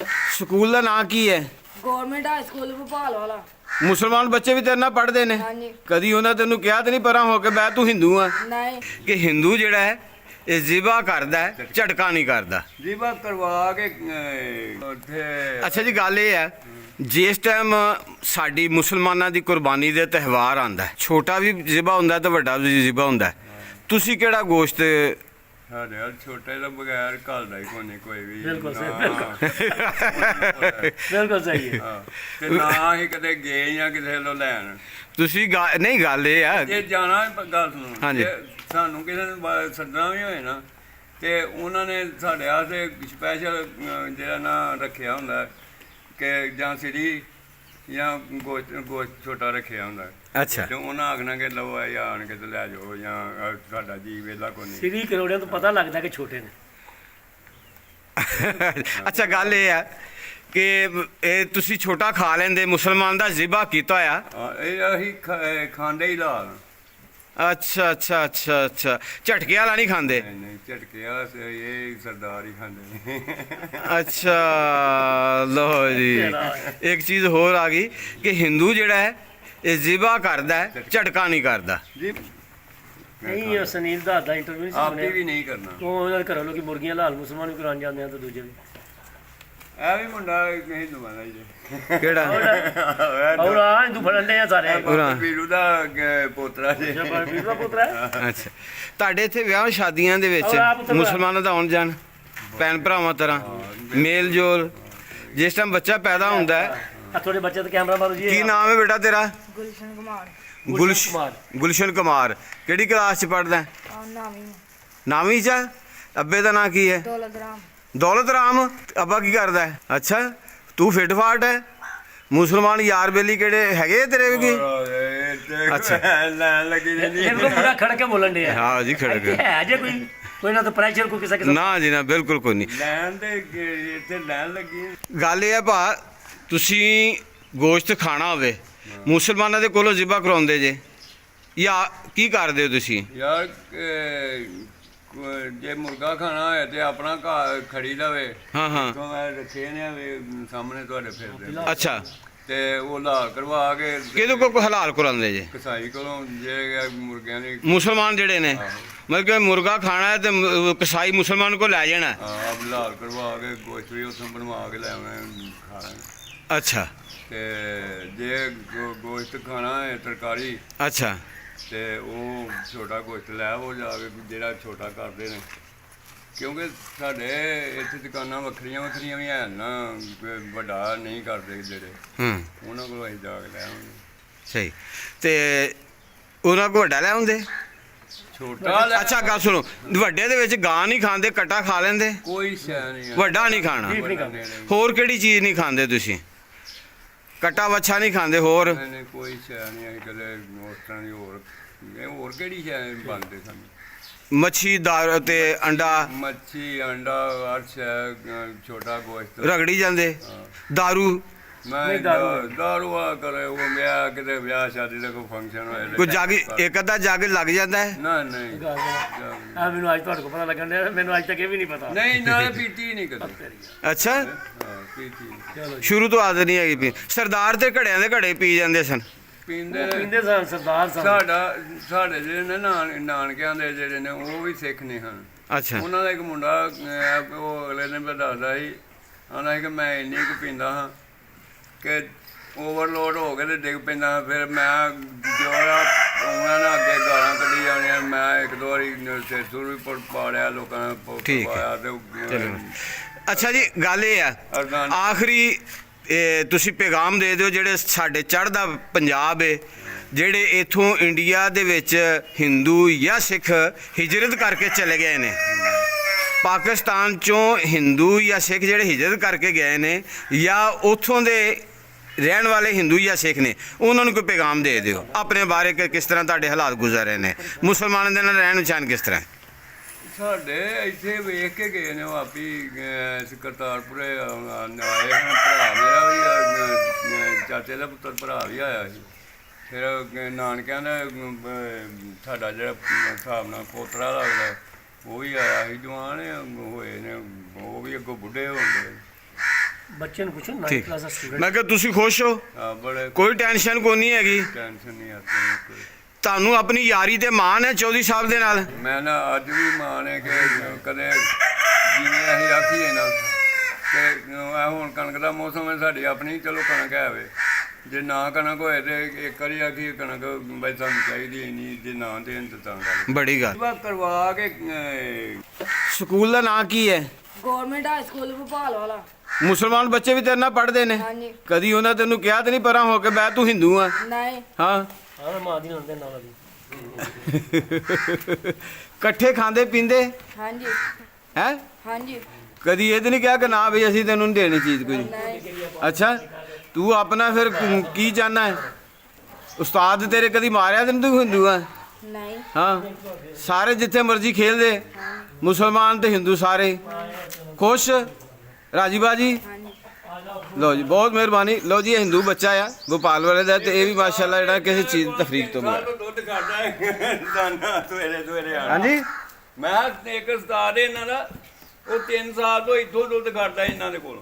School ਦਾ ਨਾਂ ਕੀ ਹੈ? Government high school Bhopal ਵਾਲਾ। ਮੁਸਲਮਾਨ ਬੱਚੇ ਵੀ ਤੇਰੇ ਨਾਲ ਪੜ੍ਹਦੇ ਨੇ? ਹਾਂਜੀ। ਕਦੀ ਉਹਨਾਂ ਤੈਨੂੰ ਕਿਹਾ ਤੇ ਨਹੀਂ ਪਰਾਂ ਹੋ ਕੇ ਬੈ ਤੂੰ ਹਿੰਦੂ ਆ? ਨਹੀਂ। ਕਿ ਹਿੰਦੂ ਜਿਹੜਾ ਹੈ ਇਹ ਜ਼ਿਬਾ ਕਰਦਾ ਹੈ, ਝਟਕਾ ਨਹੀਂ ਕਰਦਾ। ਜ਼ਿਬਾ ਕਰਵਾ ਕੇ ਉੱਥੇ ਅੱਛਾ ਜੀ, ਗੱਲ ਇਹ ਹੈ ਜਿਸ ਟਾਈਮ ਸਾਡੀ ਮੁਸਲਮਾਨਾਂ ਦੀ ਕੁਰਬਾਨੀ ਦੇ ਤਿਉਹਾਰ ਆਉਂਦਾ ਹੈ, ਛੋਟਾ ਵੀ ਜ਼ਿਬਾ ਹੁੰਦਾ ਤੇ ਵੱਡਾ ਵੀ ਜ਼ਿਬਾ ਹੁੰਦਾ, ਤੁਸੀਂ ਕਿਹੜਾ ਗੋਸ਼ਤ? ਸਾਡੇ ਨਾਲ ਛੋਟੇ ਤੋਂ ਬਗੈਰ ਘਰ ਦਾ ਹੀ ਕੋਈ ਵੀ ਬਿਲਕੁਲ ਸਹੀ, ਬਿਲਕੁਲ ਬਿਲਕੁਲ ਸਹੀ ਹੈ। ਤੇ ਨਾ ਹੀ ਕਦੇ ਗਏ ਜਾਂ ਕਿਸੇ ਨੂੰ ਲੈਣ। ਤੁਸੀਂ ਨਹੀਂ, ਗੱਲ ਇਹ ਆ ਜੇ ਜਾਣਾ ਗੱਲ ਸੁਣੋ, ਹਾਂਜੀ। ਜੇ ਸਾਨੂੰ ਕਿਸੇ ਨੂੰ ਸੱਦਣਾ ਵੀ ਹੋਏ ਨਾ ਤੇ ਉਹਨਾਂ ਨੇ ਸਾਡੇ ਵਾਸਤੇ ਸਪੈਸ਼ਲ ਜਿਹੜਾ ਨਾ ਰੱਖਿਆ ਹੁੰਦਾ ਕਿ ਜਾਂ ਸਿਰੀ ਜਾਂ ਗੋਸ਼ਤ ਛੋਟਾ ਰੱਖਿਆ ਹੁੰਦਾ। ਅੱਛਾ। ਤੇ ਉਹਨਾਂ ਆਖਣਾ ਕਿ ਲਓ ਆ ਆਣ ਕੇ ਤੇ ਲੈ ਜਾਓ ਜਾਂ ਸਾਡਾ ਜੀ ਵੇਲਾ ਕੋਈ ਨਹੀਂ। ਸਿਰੀ ਕਰੋੜਿਆਂ ਤੋਂ ਪਤਾ ਲੱਗਦਾ ਕਿ ਛੋਟੇ ਨੇ। ਅੱਛਾ, ਗੱਲ ਇਹ ਹੈ ਕਿ ਇਹ ਤੁਸੀਂ ਛੋਟਾ ਖਾ ਲੈਂਦੇ, ਮੁਸਲਮਾਨ ਦਾ ਜ਼ਿਬਾ ਕੀਤਾ ਹੋਇਆ। ਇਹ ਅਸੀਂ ਖਾਂਦੇ ਹੀ ਲਾਲ। ਅੱਛਾ ਅੱਛਾ ਅੱਛਾ ਅੱਛਾ, ਝਟਕੇ ਵਾਲਾ ਨਹੀਂ ਖਾਂਦੇ? ਨਹੀਂ ਝਟਕੇ ਵਾਲਾ ਇਹ ਸਰਦਾਰ ਹੀ ਖਾਂਦੇ ਨੇ। ਅੱਛਾ, ਲਓ ਜੀ, ਇੱਕ ਚੀਜ਼ ਹੋਰ ਆ ਗਈ ਕਿ ਹਿੰਦੂ ਜਿਹੜਾ ਹੈ ਇਹ ਜ਼ਿਬਾ ਕਰਦਾ ਹੈ, ਝਟਕਾ ਨਹੀਂ ਕਰਦਾ। ਜੀ ਨਹੀਂ, ਉਹ ਸੁਨੀਲ ਦਾ ਇੰਟਰਵਿਊ ਨਹੀਂ ਆਪੀ ਸੁਣਿਆ। ਵੀ ਨਹੀਂ ਕਰਨਾ। ਉਹ ਉਹਨਾਂ ਦੇ ਘਰੋਂ ਲੋਕੀ ਮੁਰਗੀਆਂ ਲਾਲ ਮੁਸਲਮਾਨ ਵੀ ਕਰਾਉਣ ਜਾਂਦੇ ਆ ਤੇ ਦੂਜੇ ਵੀ। ਇਹ ਵੀ ਮੁੰਡਾ ਹਿੰਦੂਆਂ ਦਾ ਹੀ ਜੇ। ਕਿਹੜਾ? ਔਰ ਆ ਹਿੰਦੂ ਫੜਨ ਦੇ ਆ ਸਾਰੇ। ਵੀਰੂ ਦਾ ਪੋਤਰਾ ਜੇ। ਵੀਰ ਦਾ ਪੁੱਤਰ ਹੈ। ਅੱਛਾ, ਤੁਹਾਡੇ ਇੱਥੇ ਵਿਆਹ ਸ਼ਾਦੀਆਂ ਦੇ ਵਿੱਚ ਔਰ ਆਪ ਉੱਥੇ ਮੁਸਲਮਾਨਾਂ ਦਾ ਆਉਣ ਜਾਣ, ਭੈਣ ਭਰਾਵਾਂ ਤਰ੍ਹਾਂ ਮੇਲ ਜੋਲ, ਜਿਸ ਟਾਈਮ ਬੱਚਾ ਪੈਦਾ ਹੁੰਦਾ ਹੈ? ਆ ਤੁਹਾਡੇ ਬੱਚੇ ਤੇ ਕੈਮਰਾ ਮਾਰੋ ਜੀ। ਕੀ ਨਾਮ ਹੈ ਬੇਟਾ ਤੇਰਾ? ਗੁਲਸ਼ਨ ਕੁਮਾਰ। ਕੁਮਾਰ। ਗੁਲਸ਼ਨ ਕੁਮਾਰ। ਕਿਹੜੀ ਕਲਾਸ ਚ ਪੜ੍ਹਦਾ? ਨਾਮੀ। 9ਵੀਂ ਚ? ਅੱਬੇ ਦਾ ਨਾਂ ਕੀ ਹੈ? ਦੌਲਤ ਰਾਮ। ਦੌਲਤ ਰਾਮ। ਅੱਬਾ ਕੀ ਕਰਦਾ ਹੈ? ਅੱਛਾ, ਤੂੰ ਫਿੱਟ ਫਾਟ ਹੈ। ਮੁਸਲਮਾਨ ਯਾਰ ਬੇਲੀ ਕਿਹੜੇ ਹੈਗੇ ਤੇਰੇ ਵੀ ਕੋਈ? ਅੱਛਾ। ਲੈਣ ਲੱਗੀ ਰਹਿੰਦੀ। ਇਹਨੂੰ ਮੁੰਡਾ ਖੜ ਕੇ ਬੋਲਣ ਦੇ ਆ। ਹਾਂ ਜੀ, ਖੜ ਗਿਆ। ਹੈ ਜੇ ਕੋਈ ਨਾ ਤਾਂ ਪ੍ਰੈਸ਼ਰ ਕੋਈ ਕਿਸੇ ਕਿਸੇ ਨਾ ਜੀ ਨਾ, ਬਿਲਕੁਲ ਕੋਈ ਨਹੀਂ। ਲੈਣ ਤੇ ਇੱਥੇ ਲੈਣ ਲੱਗੀ। ਗੱਲ ਇਹ ਹੈ ਭਾ, ਤੁਸੀਂ ਗੋਸ਼ਤ ਖਾਣਾ ਹੋਵੇ ਮੁਸਲਮਾਨਾਂ ਦੇ ਕੋਲੋਂ ਜ਼ਿਬਾ ਕਰਾਉਂਦੇ ਜੇ ਜਾਂ ਕੀ ਕਰਦੇ ਹੋ ਤੁਸੀਂ? ਯਾਰ ਜੇ ਮੁਰਗਾ ਖਾਣਾ ਹੋਏ ਤੇ ਆਪਣਾ ਘਰ ਖੜੀ ਲਵੇ। ਹਾਂ ਹਾਂ। ਤੋਂ ਮੈਂ ਰੱਖੇ ਨੇ ਸਾਹਮਣੇ ਤੁਹਾਡੇ ਫਿਰਦੇ। ਅੱਛਾ, ਤੇ ਉਹ ਲਾਲ ਕਰਵਾ ਕੇ ਕਿਹਦੇ ਕੋਲ ਹਲਾਲ ਕਰਾਉਂਦੇ ਜੇ? ਕਸਾਈ ਕੋਲੋਂ ਜੇ ਮੁਰਗਿਆਂ ਦੀ ਮੁਸਲਮਾਨ ਜਿਹੜੇ ਨੇ, ਮਤਲਬ ਕਿ ਮੁਰਗਾ ਖਾਣਾ ਹੈ ਤੇ ਕਸਾਈ ਮੁਸਲਮਾਨ ਕੋਲ ਲੈ ਜਾਣਾ। ਆਪ ਲਾਲ ਕਰਵਾ ਕੇ ਗੋਸ਼ਤ ਵੀ ਉੱਥੋਂ ਬਣਵਾ ਕੇ ਲੈ ਆਉਣਾ ਖਾਣਾ। ਅੱਛਾ ਤੇ ਜੇ ਗੋਸ਼ਤ ਖਾਣਾ ਹੈ ਤਰਕਾਰੀ ਅੱਛਾ। ਤੇ ਉਹ ਛੋਟਾ ਗੋਸ਼ਤ ਲੈ ਉਹ ਜਾ ਕੇ ਜਿਹੜਾ ਛੋਟਾ ਕਰਦੇ ਨੇ, ਕਿਉਂਕਿ ਸਾਡੇ ਇੱਥੇ ਦੁਕਾਨਾਂ ਵੱਖਰੀਆਂ ਵੱਖਰੀਆਂ ਵੀ ਹਨ ਨਾ, ਵੱਡਾ ਨਹੀਂ ਕਰਦੇ ਜਿਹੜੇ, ਉਹਨਾਂ ਕੋਲ ਅਸੀਂ ਜਾ ਕੇ ਲੈ ਆਉਂਦੇ। ਸਹੀ। ਤੇ ਉਹਨਾਂ ਕੋਲ ਵੱਡਾ ਲੈ ਆਉਂਦੇ? ਛੋਟਾ ਲੈ ਅੱਛਾ, ਗੱਲ ਸੁਣੋ, ਵੱਡੇ ਦੇ ਵਿੱਚ ਗਾਂ ਨਹੀਂ ਖਾਂਦੇ, ਕਟਾ ਖਾ ਲੈਂਦੇ? ਕੋਈ ਸ਼ੈ ਨਹੀਂ। ਵੱਡਾ ਨਹੀਂ ਖਾਣਾ। ਨਹੀਂ ਹੋਰ ਕਿਹੜੀ ਚੀਜ਼ ਨਹੀਂ ਖਾਂਦੇ ਤੁਸੀਂ? ਕਟਾ ਵੱਛਾ ਨਹੀਂ ਖਾਂਦੇ? ਹੋਰ ਨਹੀਂ, ਕੋਈ ਸ਼ੈ ਨਹੀਂ। ਅਸੀਂ ਕਦੇ ਉਸ ਤਰ੍ਹਾਂ ਦੀ ਹੋਰ ਕਿਹੜੀ ਸ਼ੈ ਬਣਦੇ ਸਾਨੂੰ? ਮੱਛੀ, ਦਾਰੂ ਤੇ ਅੰਡਾ? ਮੱਛੀ, ਅੰਡਾ, ਹਰ ਸ਼ੈ, ਛੋਟਾ ਗੋਸ਼ਤ ਰਗੜੀ ਜਾਂਦੇ? ਦਾਰੂ? ਮੈਂ ਦਾਰੂ ਆ ਕਰੇ ਉਹ ਵਿਆਹ ਕਿਤੇ ਵਿਆਹ ਸ਼ਾਦੀ ਦਾ ਕੋਈ ਫੰਕਸ਼ਨ ਹੋਏ ਕੋਈ ਜੱਗ, ਇੱਕ ਅੱਧਾ ਜੱਗ ਲੱਗ ਜਾਂਦਾ ਹੈ? ਨਾ ਨਹੀਂ ਆ ਮੈਨੂੰ ਅੱਜ ਤੁਹਾਡੇ ਕੋਲ ਪਤਾ ਲੱਗਣ ਡਿਆ, ਮੈਨੂੰ ਅੱਜ ਤੱਕ ਇਹ ਵੀ ਨਹੀਂ ਪਤਾ। ਨਹੀਂ ਨਾਲੇ ਪੀਤੀ ਨਹੀਂ ਕਦੇ। ਅੱਛਾ, ਹਾਂ ਪੀਤੀ ਨਹੀਂ। ਸ਼ੁਰੂ ਤੋਂ ਆਦਤ ਨਹੀਂ ਹੈਗੀ ਪੀ। ਸਰਦਾਰ ਤੇ ਘੜਿਆਂ ਦੇ ਘੜੇ ਪੀ ਜਾਂਦੇ ਸਨ। ਪੀਂਦੇ ਪੀਂਦੇ ਸਨ ਸਰਦਾਰ ਸਨ। ਸਾਡੇ ਜਿਹੜੇ ਨੇ ਨਾਨਕਿਆਂ ਦੇ ਜਿਹੜੇ ਨੇ ਉਹ ਵੀ ਸਿੱਖ ਨੇ ਹਨ। ਅੱਛਾ। ਉਹਨਾਂ ਦਾ ਇੱਕ ਮੁੰਡਾ ਉਹ ਅਗਲੇ ਦਿਨ ਮੈਂ ਦੱਸਦਾ ਸੀ, ਆਉਂਦਾ ਸੀ ਕਿ ਮੈਂ ਇੰਨੀ ਕੁ ਪੀਂਦਾ ਹਾਂ ਕਿ ਓਵਰਲੋਡ ਹੋ ਕੇ ਤੇ ਡਿੱਗ ਪੈਂਦਾ। ਫਿਰ ਮੈਂ ਜੋ ਉਹਨਾਂ ਨੇ ਅੱਗੇ ਗਾਲਾਂ ਕੱਢੀ ਜਾਣੀਆਂ, ਮੈਂ ਇੱਕ ਦੋ ਵਾਰੀ ਸਿਰ ਸੁਰ ਵੀ ਪਾੜਿਆ ਲੋਕਾਂ ਨੇ ਠੀਕ ਹੈ। ਪਾਇਆ ਤੇ ਅੱਛਾ ਜੀ, ਗੱਲ ਇਹ ਆ, ਆਖਰੀ ਤੁਸੀਂ ਪੈਗਾਮ ਦੇ ਦਿਓ ਜਿਹੜੇ ਸਾਡੇ ਚੜ੍ਹਦਾ ਪੰਜਾਬ ਹੈ, ਜਿਹੜੇ ਇਥੋਂ ਇੰਡੀਆ ਦੇ ਵਿੱਚ ਹਿੰਦੂ ਜਾਂ ਸਿੱਖ ਹਿਜਰਤ ਕਰਕੇ ਚਲੇ ਗਏ ਨੇ, ਪਾਕਿਸਤਾਨ ਚੋਂ ਹਿੰਦੂ ਜਾਂ ਸਿੱਖ ਜਿਹੜੇ ਹਿਜਰਤ ਕਰਕੇ ਗਏ ਨੇ ਜਾਂ ਉੱਥੋਂ ਦੇ ਰਹਿਣ ਵਾਲੇ ਹਿੰਦੂ ਜਾਂ ਸਿੱਖ ਨੇ, ਉਹਨਾਂ ਨੂੰ ਕੋਈ ਪੈਗਾਮ ਦੇ ਦਿਓ ਆਪਣੇ ਬਾਰੇ ਕਿ ਕਿਸ ਤਰ੍ਹਾਂ ਤੁਹਾਡੇ ਹਾਲਾਤ ਗੁਜ਼ਰ ਰਹੇ ਨੇ, ਮੁਸਲਮਾਨਾਂ ਦੇ ਨਾਲ ਰਹਿਣ ਪਛਾਣ ਕਿਸ ਤਰ੍ਹਾਂ? ਸਾਡੇ ਇੱਥੇ ਵੇਖ ਕੇ ਗਏ ਨੇ ਉਹ ਆਪੀ ਕਰਤਾਰਪੁਰੇ ਆਏ ਹਨ। ਭਰਾ ਮੇਰਾ ਵੀ, ਚਾਚੇ ਦਾ ਪੁੱਤਰ ਭਰਾ ਵੀ ਆਇਆ ਸੀ। ਫਿਰ ਨਾਨਕਿਆਂ ਦਾ ਸਾਡਾ ਜਿਹੜਾ ਹਿਸਾਬ ਨਾਲ ਪੋਤਰਾ ਲੱਗਦਾ ਉਹ ਵੀ ਆਇਆ ਸੀ। ਜਵਾਨ ਹੋਏ ਨੇ, ਉਹ ਵੀ ਅੱਗੋਂ ਬੁੱਢੇ ਹੋ ਗਏ। ਬੱਚੇ ਨੂੰ ਪੁੱਛੋ 9th ਠੀਕ ਕਲਾਸ ਦਾ ਸਟੂਡੈਂਟ। ਮੈਂ ਕਿਹਾ ਤੁਸੀਂ ਖੁਸ਼ ਹੋ? ਹਾਂ ਬੜੇ ਕੋਈ ਟੈਨਸ਼ਨ ਕੋਈ ਨਹੀਂ ਹੈਗੀ? ਟੈਨਸ਼ਨ ਨਹੀਂ ਆਤੀ ਕੋਈ। ਤੁਹਾਨੂੰ ਆਪਣੀ ਯਾਰੀ ਤੇ ਮਾਣ ਹੈ ਚੌਧਰੀ ਸਾਹਿਬ ਦੇ ਨਾਲ? ਮੈਂ ਨਾ ਅੱਜ ਵੀ ਮਾਣ ਹੈ ਕਿ ਕਦੇ ਜਿਵੇਂ ਅਸੀਂ ਆਖੀਏ ਨਾ ਕਿ ਇਹ ਹੁਣ ਕਣਕ ਦਾ ਮੌਸਮ ਹੈ, ਸਾਡੀ ਆਪਣੀ ਚਲੋ ਕਣਕ ਹੈ ਵੇ, ਜੇ ਨਾ ਕਣਕ ਹੋਏ ਤੇ ਇੱਕ ਵਾਰੀ ਆਖੀ ਕਣਕ ਬਈ ਸਾਨੂੰ ਚਾਹੀਦੀ ਹੀ ਨਹੀਂ, ਜੇ ਨਾ ਦੇਣ ਤਾਂ ਗੱਲ ਬੜੀ ਗੱਲ। ਕਰਵਾ ਕੇ ਸਕੂਲ ਦਾ ਨਾਂ ਕੀ ਹੈ? ਗਵਰਨਮੈਂਟ ਹਾਈ ਸਕੂਲ ਭੋਪਾਲ ਵਾਲਾ। ਮੁਸਲਮਾਨ ਬੱਚੇ ਵੀ ਤੇਰੇ ਨਾਲ ਪੜ੍ਹਦੇ ਨੇ? ਹਾਂਜੀ। ਕਦੀ ਉਹਨਾਂ ਤੈਨੂੰ ਕਿਹਾ ਤੇ ਨਹੀਂ ਪਰਾਂ ਹੋ ਕੇ ਬੈ ਤੂੰ ਹਿੰਦੂ ਆ? ਨਹੀਂ। ਹਾਂ। ਹਾਂ ਮਾਂ ਦੀ ਨੰਦੇ ਨਾਲ ਦੀ। ਇਕੱਠੇ ਖਾਂਦੇ ਪੀਂਦੇ ਹਾਂਜੀ। ਹੈ? ਹਾਂਜੀ। ਕਦੀ ਇਹ ਤੇ ਨਹੀਂ ਕਿਹਾ ਕਿ ਨਾ ਵੀ ਅਸੀਂ ਤੈਨੂੰ ਨਹੀਂ ਦੇਣੀ ਚੀਜ਼ ਕੋਈ? ਨਹੀਂ। ਅੱਛਾ, ਤੂੰ ਆਪਣਾ ਫਿਰ ਕੀ ਚਾਹਨਾ ਹੈ? ਉਸਤਾਦ ਤੇਰੇ ਕਦੀ ਮਾਰਿਆ ਤੈਨੂੰ? ਤੂੰ ਹਿੰਦੂ ਆ? ਨਹੀਂ। ਹਾਂ। ਸਾਰੇ ਜਿੱਥੇ ਮਰਜ਼ੀ ਖੇਲਦੇ, ਮੁਸਲਮਾਨ ਤੇ ਹਿੰਦੂ ਸਾਰੇ ਖੁਸ਼, ਰਾਜੀ ਬਾਜੀ? ਹਾਂਜੀ। ਲਓ ਜੀ, ਬਹੁਤ ਮਿਹਰਬਾਨੀ। ਲਓ ਜੀ, ਇਹ ਹਿੰਦੂ ਬੱਚਾ ਆ ਭੋਪਾਲ ਵਾਲੇ ਦਾ, ਤੇ ਇਹ ਵੀ ਮਾਸ਼ਾਅੱਲਾ ਜਿਹੜਾ ਕਿਸੇ ਚੀਜ਼ ਤਫਰੀਕ ਤੋਂ ਮਿਲਿਆ। ਦੁੱਧ ਕਰਦਾ ਹੈ ਦਾਨਾ ਸਵੇਰੇ ਹਾਂਜੀ। ਮੈਂ ਇੱਕ ਉਸਤਾਦ ਇਹਨਾਂ ਦਾ, ਉਹ 3 ਸਾਲ ਤੋਂ ਇੱਥੋਂ ਦੁੱਧ ਕਰਦਾ ਇਹਨਾਂ ਦੇ ਕੋਲ।